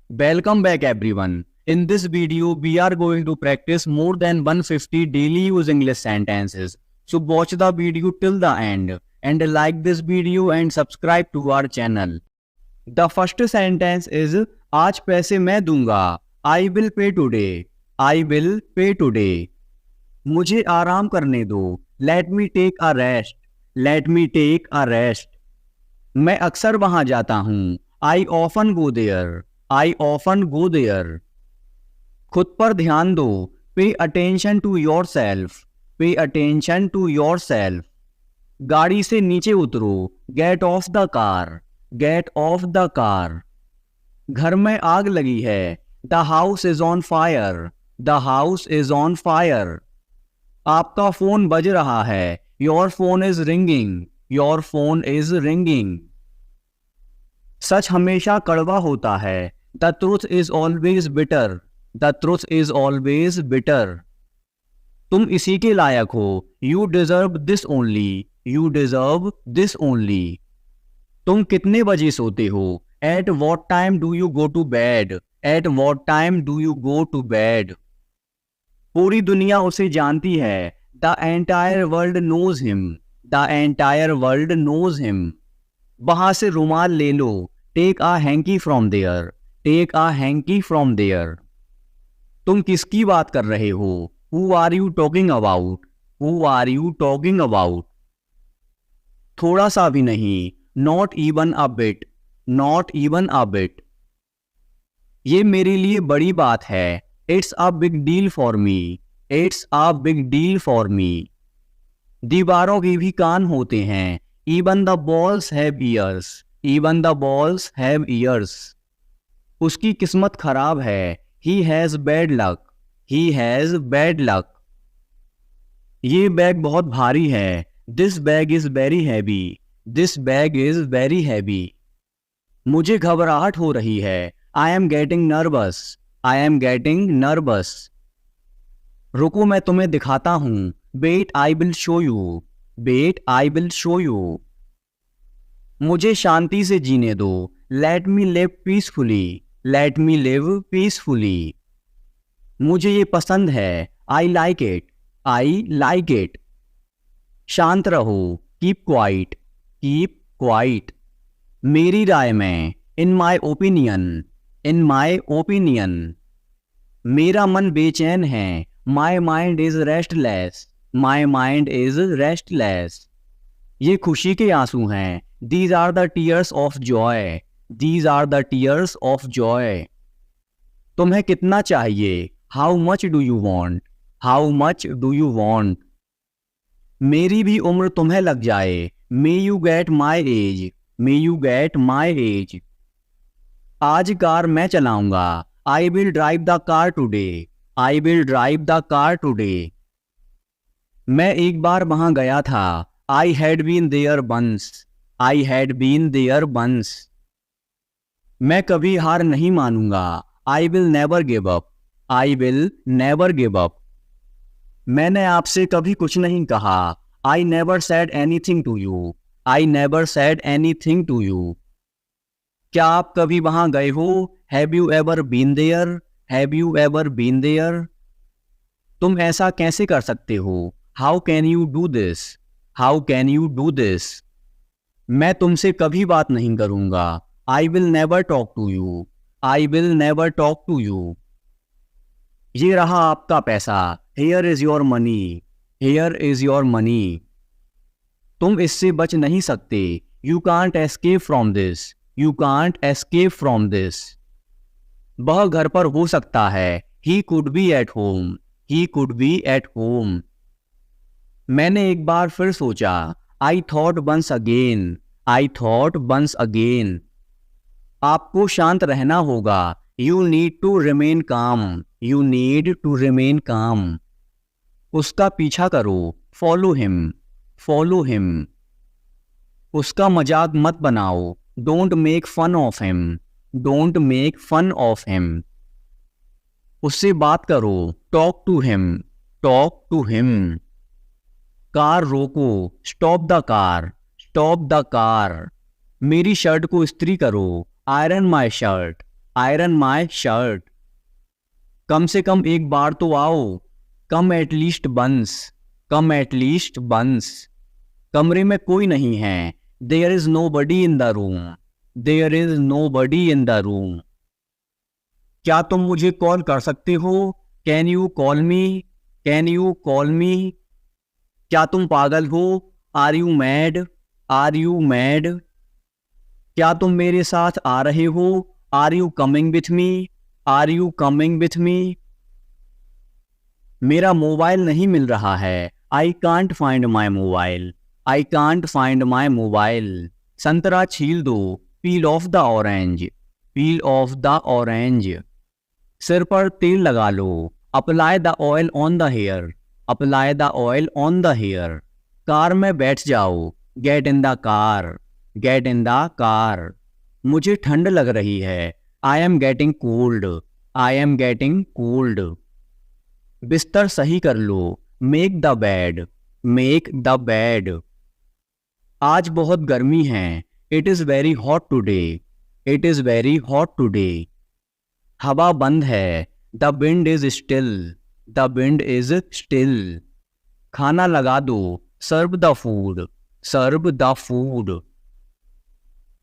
Welcome back everyone. In this video, we are going to practice more than 150 daily use English sentences. So watch the video till the end and like this video and subscribe to our channel. The first sentence is आज पैसे मैं दूंगा. I will pay today. I will pay today. मुझे आराम करने दो. Let me take a rest. Let me take a rest. मैं अक्सर वहां जाता हूँ. I often go there. I often go there. खुद पर ध्यान दो. Pay attention to yourself. Pay attention to yourself. गाड़ी से नीचे उतरो. Get off the car. Get off the car. घर में आग लगी है. The house is on fire. The house is on fire. आपका फोन बज रहा है. Your phone is ringing. Your phone is ringing. सच हमेशा कड़वा होता है. The truth is always bitter. The truth is always bitter. तुम इसी के लायक हो. You deserve this only. You deserve this only. तुम कितने बजे सोते हो. At what time do you go to bed? At what time do you go to bed? पूरी दुनिया उसे जानती है. The entire world knows him. The entire world knows him. वहां से रुमाल ले लो. Take a hanky from there. Take a hanky from there. तुम किसकी बात कर रहे हो. Who are you talking about? Who are you talking about? थोड़ा सा भी नहीं. Not even a bit. Not even a bit. ये मेरे लिए बड़ी बात है. It's a big deal for me. It's a big deal for me. दीवारों के भी कान होते हैं. Even the walls have ears. Even the walls have ears. उसकी किस्मत खराब है. He has bad luck. He has bad luck. ये बैग बहुत भारी है. This bag is very heavy. This bag is very heavy. मुझे घबराहट हो रही है. I am getting nervous. I am getting nervous. रुको मैं तुम्हें दिखाता हूँ. Wait, I will show you. Wait, I will show you. मुझे शांति से जीने दो. Let me live peacefully. Let me live peacefully. मुझे ये पसंद है. I like it. I like it. शांत रहो. Keep quiet. Keep quiet. मेरी राय में. In my opinion. In my opinion. मेरा मन बेचैन है. My mind is restless. My mind is restless. ये खुशी के आंसू हैं. These are the tears of joy. These are the tears of joy. तुम्हें कितना चाहिए. How much do you want? How much do you want? मेरी भी उम्र तुम्हें लग जाए. May you get my age. May you get my age. आज कार मैं चलाऊंगा. I will drive the car today. I will drive the car today. मैं एक बार वहां गया था. I had been there once. I had been there once. मैं कभी हार नहीं मानूंगा. I will never give up. I will never give up. मैंने आपसे कभी कुछ नहीं कहा. I never said anything to you. I never said anything to you. क्या आप कभी वहां गए हो. Have you ever been there? Have you ever been there? तुम ऐसा कैसे कर सकते हो. How can you do this? How can you do this? मैं तुमसे कभी बात नहीं करूंगा. I will never talk to you. I will never talk to you. ये रहा आपका पैसा. Here is your money. Here is your money. तुम इससे बच नहीं सकते. You can't escape from this. You can't escape from this. वह घर पर हो सकता है. He could be at home. He could be at home. मैंने एक बार फिर सोचा. I thought once again. I thought once again. आपको शांत रहना होगा. You need to remain calm. You need to remain calm. उसका पीछा करो. Follow him. Follow him. उसका मजाक मत बनाओ. Don't make fun of him. Don't make fun of him. उससे बात करो. Talk to him. Talk to him. Car रोको. Stop the car. Stop the car. मेरी शर्ट को इस्त्री करो. Iron my shirt. Iron my shirt. कम से कम एक बार तो आओ, come at least once, come at least once. कमरे में कोई नहीं है, there is nobody in the room, there is nobody in the room. क्या तुम मुझे कॉल कर सकते हो, can you call me, can you call me. क्या तुम पागल हो, are you mad, are you mad. क्या तुम मेरे साथ आ रहे हो, are you coming with me, are you coming with me. मेरा मोबाइल नहीं मिल रहा है, I can't find my mobile, I can't find my mobile. संतरा छील दो, peel off the orange, peel off the orange. सिर पर तेल लगा लो, apply the oil on the hair, apply the oil on the hair. Car में बैठ जाओ, get in the car, get in the car. मुझे ठंड लग रही है, I am getting cold, I am getting cold. बिस्तर सही कर लो, make the bed, make the bed. आज बहुत गर्मी है, it is very hot today, it is very hot today. हवा बंद है, the wind is still, the wind is still. खाना लगा दो, serve the food, serve the food.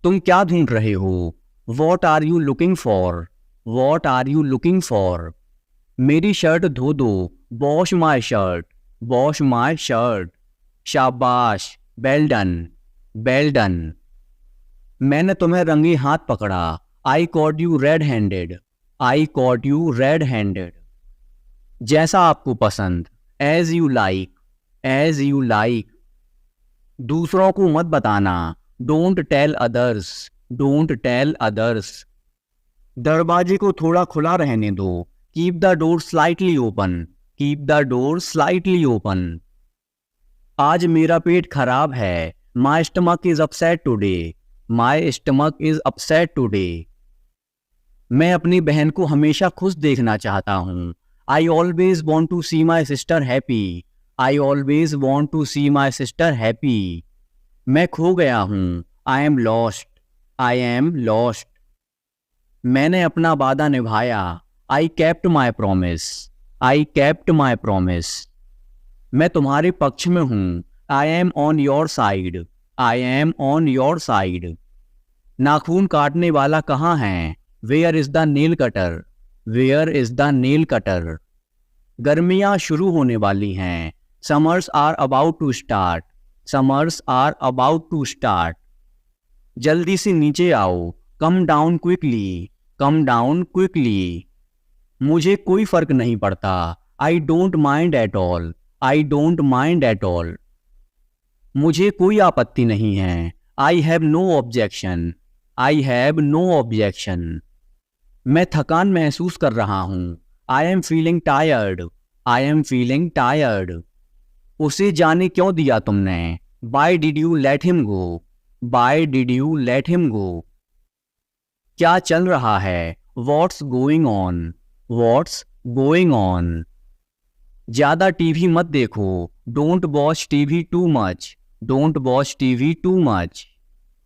तुम क्या ढूंढ रहे हो, what are you looking for, what are you looking for. मेरी शर्ट धो दो, wash my shirt, wash my shirt. शाबाश, वेल डन, वेल डन। मैंने तुम्हें रंगे हाथ पकड़ा, I caught you red handed, I caught you red handed. जैसा आपको पसंद, as you like, as you like. दूसरों को मत बताना, don't tell others, don't tell others. दरवाजे को थोड़ा खुला रहने दो, keep the door slightly open, keep the door slightly open. आज मेरा पेट खराब है, my stomach is upset today, my stomach is upset today. मैं अपनी बहन को हमेशा खुश देखना चाहता हूँ, I always want to see my sister happy, I always want to see my sister happy. मैं खो गया हूँ, I am lost, I am lost. मैंने अपना वादा निभाया, I kept my promise, I kept my promise. मैं तुम्हारे पक्ष में हूँ, I am on your side, I am on your side. नाखून काटने वाला कहाँ है, where is the nail cutter, where is the nail cutter. गर्मियाँ शुरू होने वाली हैं, summers are about to start, summers are about to start. जल्दी से नीचे आओ, come down quickly, come down quickly. मुझे कोई फर्क नहीं पड़ता, I don't mind at all, I don't mind at all. मुझे कोई आपत्ति नहीं है, I have no objection, I have no objection. मैं थकान महसूस कर रहा हूँ, I am feeling tired, I am feeling tired. उसे जाने क्यों दिया तुमने, why did you let him go, why did you let him go. क्या चल रहा है, what's going on, what's going on. ज्यादा टीवी मत देखो, don't watch TV too much, don't watch TV too much.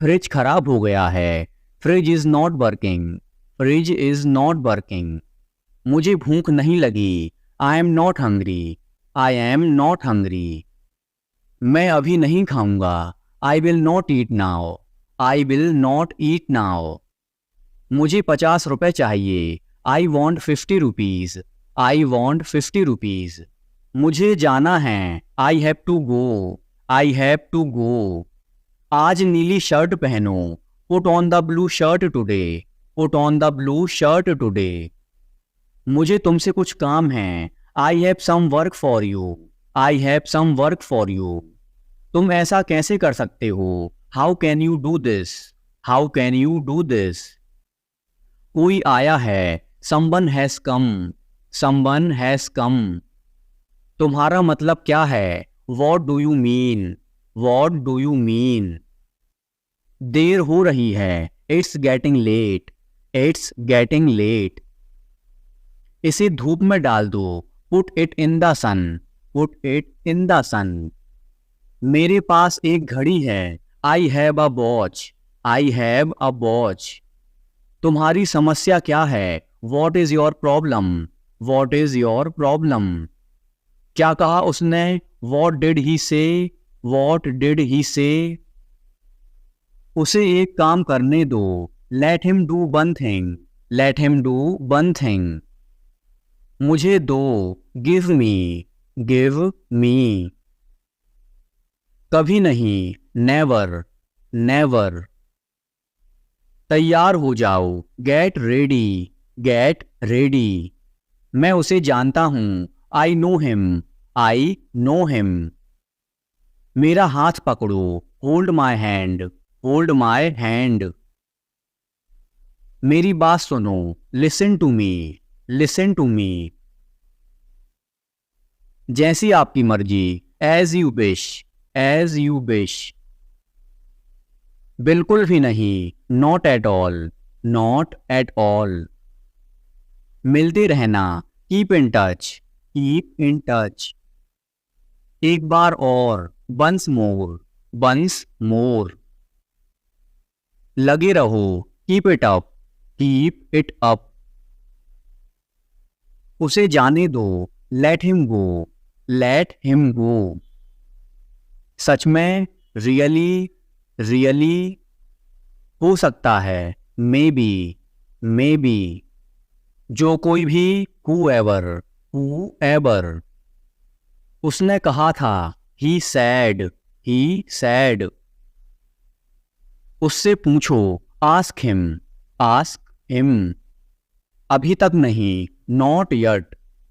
Fridge खराब हो गया है, fridge is not working, fridge is not working. मुझे भूख नहीं लगी, I am not hungry, I am not hungry. मैं अभी नहीं खाऊंगा, I will not eat now, I will not eat now. मुझे 50 रुपए चाहिए, I want 50 rupees, I want 50 rupees. मुझे जाना है, I have to go, I have to go. आज नीली शर्ट पहनो, put on the blue shirt today, put on the blue shirt today. मुझे तुमसे कुछ काम है, I have some work for you, I have some work for you. तुम ऐसा कैसे कर सकते हो, how can you do this, how can you do this. कोई आया है, someone has come, someone has come. तुम्हारा मतलब क्या है, what do you mean, what do you mean. देर हो रही है, it's getting late, it's getting late. इसे धूप में डाल दो, put it in the sun, put it in the sun. मेरे पास एक घड़ी है, I have a watch, I have a watch. तुम्हारी समस्या क्या है? What is your problem? What is your problem? क्या कहा उसने? वॉट डिड ही से? वॉट डिड ही से? उसे एक काम करने दो। Let him do one thing. Let him do one thing. मुझे दो। Give me. Give me. कभी नहीं। नेवर। नेवर। तैयार हो जाओ। Get ready. Get ready. मैं उसे जानता हूं। I know him. I know him. मेरा हाथ पकड़ो। Hold my hand. Hold my hand. मेरी बात सुनो। Listen to me. Listen to me. जैसी आपकी मर्जी। As you wish. As you wish. बिल्कुल भी नहीं। Not at all. Not at all. मिलते रहना। Keep in touch. Keep in touch. एक बार और। Once more. Once more. लगे रहो। Keep it up. Keep it up. उसे जाने दो। Let him go. Let him go. सच में। रियली। रियली। हो सकता है। Maybe. Maybe. जो कोई भी। whoever। whoever। उसने कहा था। he said। he said। उससे पूछो। ask him। ask him। अभी तक नहीं। not yet।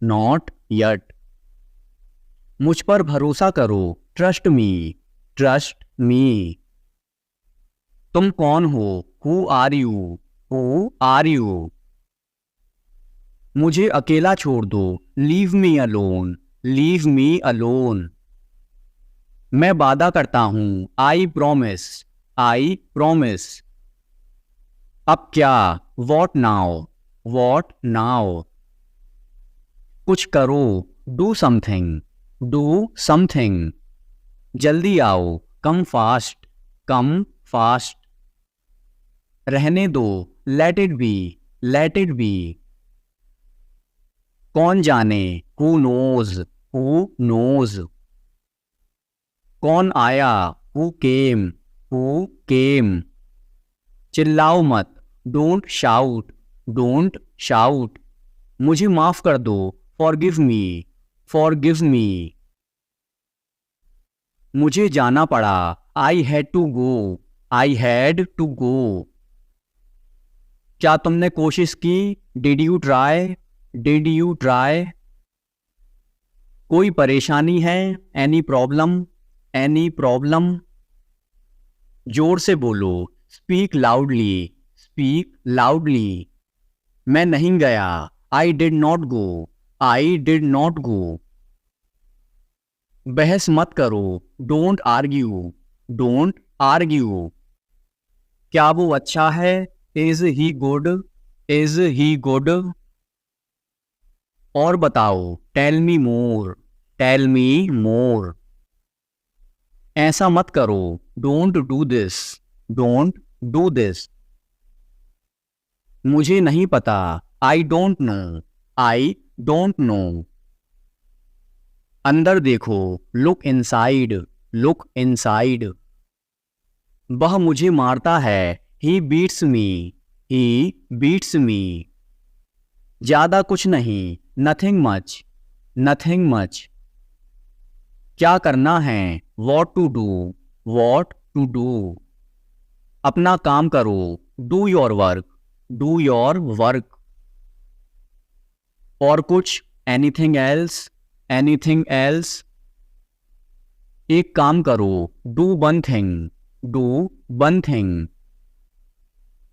not yet। मुझ पर भरोसा करो। Trust me. Trust me. तुम कौन हो? Who are you? Who are you? मुझे अकेला छोड़ दो। Leave me alone. Leave me alone. मैं वादा करता हूं। I promise. I promise. अब क्या? What now? What now? कुछ करो। Do something. Do something. जल्दी आओ। Come fast. Come fast. रहने दो। Let it be. Let it be. कौन जाने? Who knows. Who knows. कौन आया? Who came. Who came. चिल्लाओ मत। Don't shout. Don't shout. मुझे माफ कर दो। Forgive me. Forgive me. मुझे जाना पड़ा। I had to go. I had to go. क्या तुमने कोशिश की? Did you try? Did you try? कोई परेशानी है? Any problem? Any problem? जोर से बोलो। Speak loudly. Speak loudly. मैं नहीं गया। I did not go. I did not go. बहस मत करो। Don't argue. Don't argue. क्या वो अच्छा है? Is he good? Is he good? और बताओ। Tell me more. Tell me more. ऐसा मत करो। Don't do this. Don't do this. मुझे नहीं पता। I don't know. I don't know. अंदर देखो। Look inside. Look inside. वह मुझे मारता है। He beats me. He beats me. ज्यादा कुछ नहीं। Nothing much. Nothing much. क्या करना है? What to do. What to do. अपना काम करो। Do your work. Do your work. और कुछ? Anything else. Anything else. एक काम करो। Do one thing. Do one thing.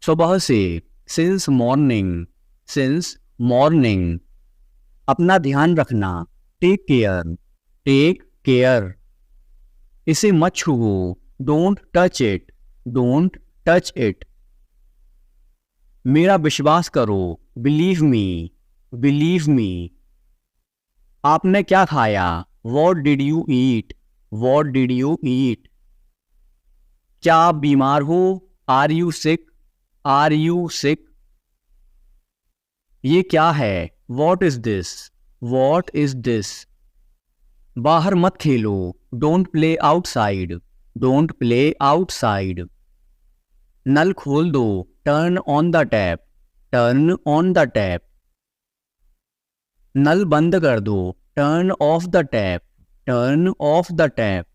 सुबह से। Since morning. Since morning. अपना ध्यान रखना। Take care. Take care. इसे मत छुओ। Don't touch it. Don't touch it. मेरा विश्वास करो। Believe me. Believe me. आपने क्या खाया? What did you eat? What did you eat? क्या आप बीमार हो? Are you sick? Are you sick? ये क्या है? What is this? What is this? बाहर मत खेलो, don't play outside, don't play outside. नल खोल दो, turn on the tap, turn on the tap. नल बंद कर दो, turn off the tap, turn off the tap.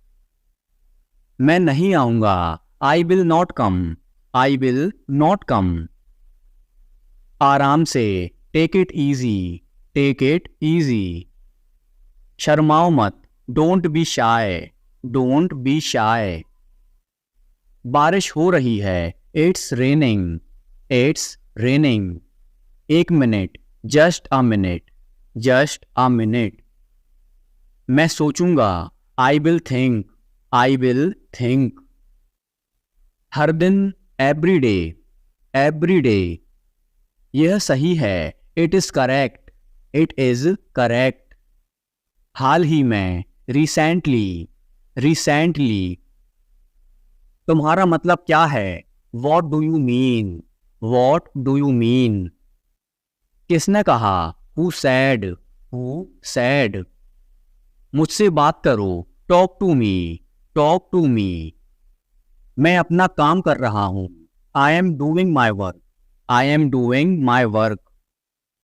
मैं नहीं आऊंगा, I will not come, I will not come. आराम से, take it easy, take it easy. शर्माओ मत, don't be shy, don't be शाय। बारिश हो रही है, इट्स रेनिंग, इट्स रेनिंग। एक minute, just a minute, just a minute. मैं सोचूंगा, I will think, I will think. हर दिन, एवरी डे, एवरी डे। यह सही है, it is correct, it is correct. हाल ही में, रिसेंटली, रिसेंटली। तुम्हारा मतलब क्या है? What do you mean, what do you mean. किसने कहा? Who said, who said. मुझसे बात करो, talk to me, talk to मी। मैं अपना काम कर रहा हूं, I am doing my work, I am doing my work.